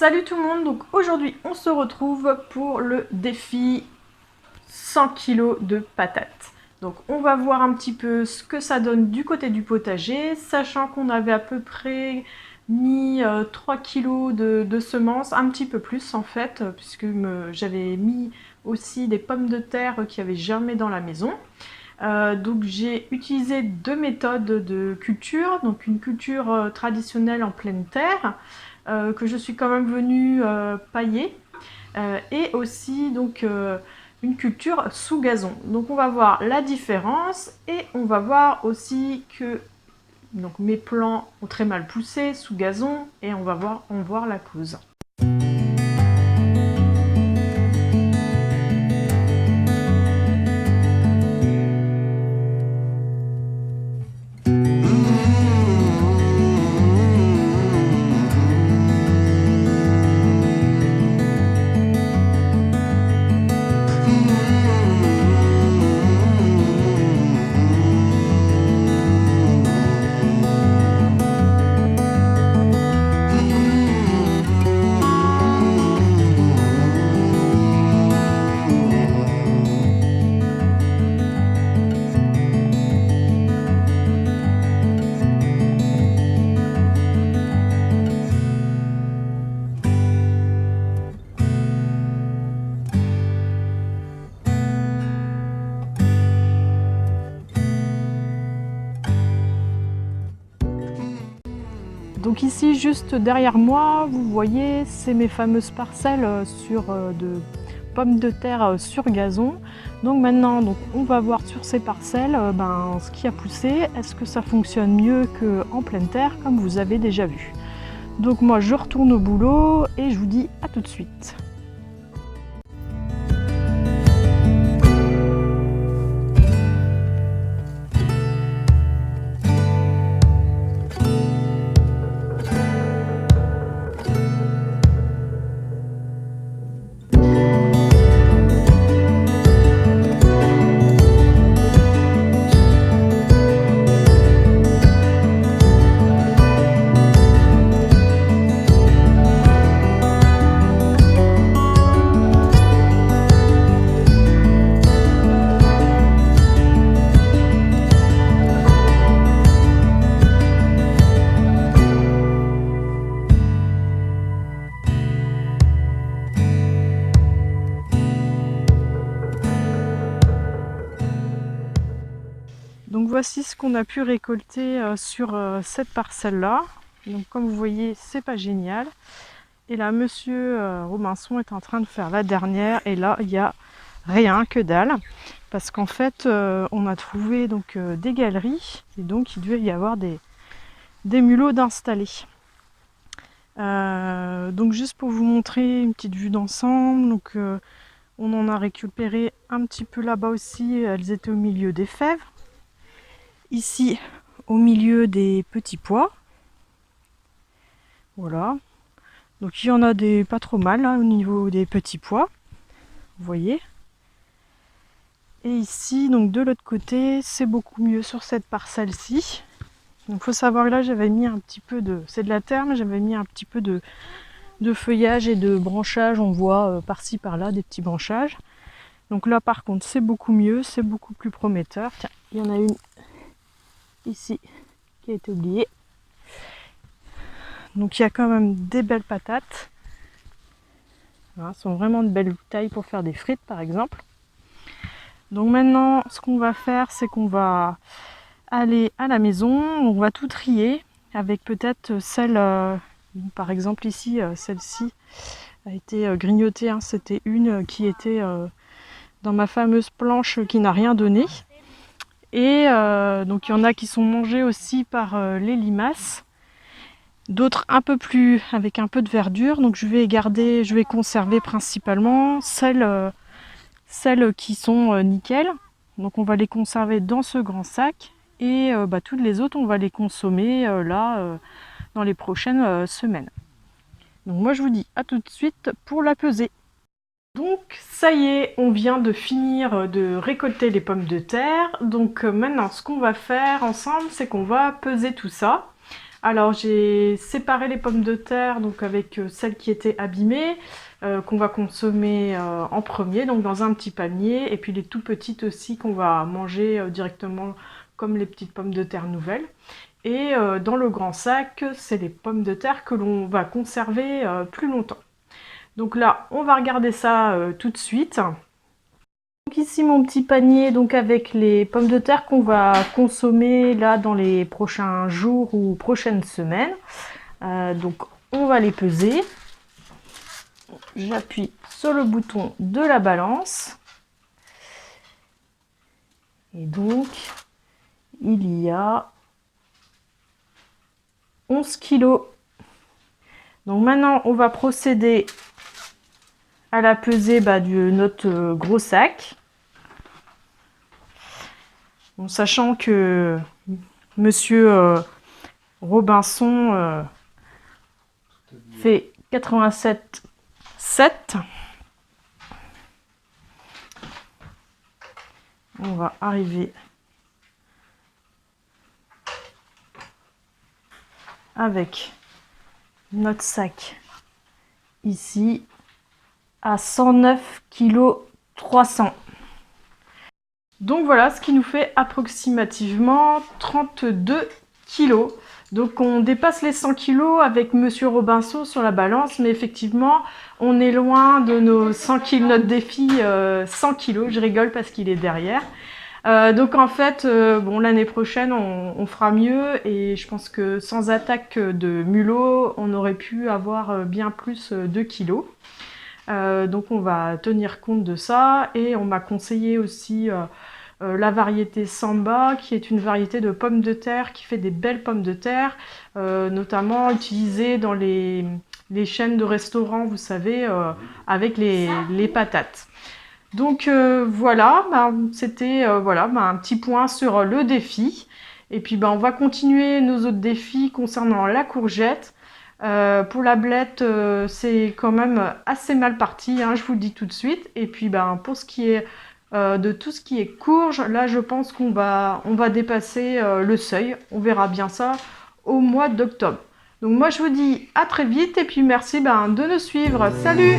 Salut tout le monde, donc aujourd'hui on se retrouve pour le défi 100 kg de patates. Donc on va voir un petit peu ce que ça donne du côté du potager, sachant qu'on avait à peu près mis 3 kg de semences, un petit peu plus en fait, puisque j'avais mis aussi des pommes de terre qui avaient germé dans la maison. Donc j'ai utilisé deux méthodes de culture, donc une culture traditionnelle en pleine terre, que je suis quand même venue pailler, et aussi donc une culture sous gazon. Donc on va voir la différence et on va voir aussi que donc, mes plants ont très mal poussé sous gazon et on va voir la cause. Donc ici, juste derrière moi, vous voyez, c'est mes fameuses parcelles de pommes de terre sur gazon. Donc maintenant, on va voir sur ces parcelles ce qui a poussé. Est-ce que ça fonctionne mieux qu'en pleine terre, comme vous avez déjà vu. Donc moi, je retourne au boulot et je vous dis à tout de suite. Donc voici ce qu'on a pu récolter sur cette parcelle-là. Donc comme vous voyez, c'est pas génial. Et là, monsieur Robinson est en train de faire la dernière. Et là, il n'y a rien, que dalle. Parce qu'en fait, on a trouvé donc des galeries. Et donc, il devait y avoir des mulots d'installer. Donc juste pour vous montrer une petite vue d'ensemble. Donc on en a récupéré un petit peu là-bas aussi. Elles étaient au milieu des fèves. Ici, au milieu des petits pois. Voilà. Donc il y en a des pas trop mal au niveau des petits pois. Vous voyez. Et ici, donc de l'autre côté, c'est beaucoup mieux sur cette parcelle-ci. Donc il faut savoir que là, j'avais mis un petit peu de... C'est de la terre, mais j'avais mis un petit peu de feuillage et de branchage. On voit par-ci, par-là, des petits branchages. Donc là, par contre, c'est beaucoup mieux, c'est beaucoup plus prometteur. Tiens, il y en a une ici qui a été oubliée. Donc il y a quand même des belles patates. Voilà, sont vraiment de belles tailles pour faire des frites par exemple. Donc maintenant ce qu'on va faire, c'est qu'on va aller à la maison, on va tout trier avec peut-être celle, par exemple ici, celle-ci a été grignotée, hein. C'était une qui était dans ma fameuse planche qui n'a rien donné. Et donc il y en a qui sont mangés aussi par les limaces, d'autres un peu plus avec un peu de verdure. Donc je vais conserver principalement celles qui sont nickel. Donc on va les conserver dans ce grand sac et toutes les autres on va les consommer dans les prochaines semaines. Donc moi je vous dis à tout de suite pour la peser. Donc ça y est, on vient de finir de récolter les pommes de terre. Donc maintenant ce qu'on va faire ensemble, c'est qu'on va peser tout ça. Alors j'ai séparé les pommes de terre donc avec celles qui étaient abîmées, qu'on va consommer en premier, donc dans un petit panier, et puis les tout petites aussi qu'on va manger directement comme les petites pommes de terre nouvelles. Et dans le grand sac, c'est les pommes de terre que l'on va conserver plus longtemps. Donc là, on va regarder ça tout de suite. Donc ici mon petit panier donc avec les pommes de terre qu'on va consommer là dans les prochains jours ou prochaines semaines. Donc on va les peser. J'appuie sur le bouton de la balance. Et donc il y a 11 kilos. Donc maintenant on va procéder à la pesée de notre gros sac. Bon, sachant que Monsieur Robinson fait 87,7. On va arriver avec notre sac ici à 109 kg 300. Donc voilà ce qui nous fait approximativement 32 kg. Donc on dépasse les 100 kg avec Monsieur Robinson sur la balance, mais effectivement on est loin de nos 100 kg, notre défi 100 kg. Je rigole parce qu'il est derrière. Donc en fait, bon, l'année prochaine on fera mieux, et je pense que sans attaque de mulot, on aurait pu avoir bien plus de kilos. Donc on va tenir compte de ça, et on m'a conseillé aussi la variété Samba, qui est une variété de pommes de terre qui fait des belles pommes de terre, notamment utilisées dans les chaînes de restaurants, vous savez, avec les patates. Donc voilà, c'était voilà, un petit point sur le défi. Et puis on va continuer nos autres défis concernant la courgette. Pour la blette, c'est quand même assez mal parti, hein, je vous le dis tout de suite. Et puis pour ce qui est de tout ce qui est courge, là je pense qu'on va dépasser le seuil. On verra bien ça au mois d'octobre. Donc moi je vous dis à très vite, et puis merci de nous suivre. Salut!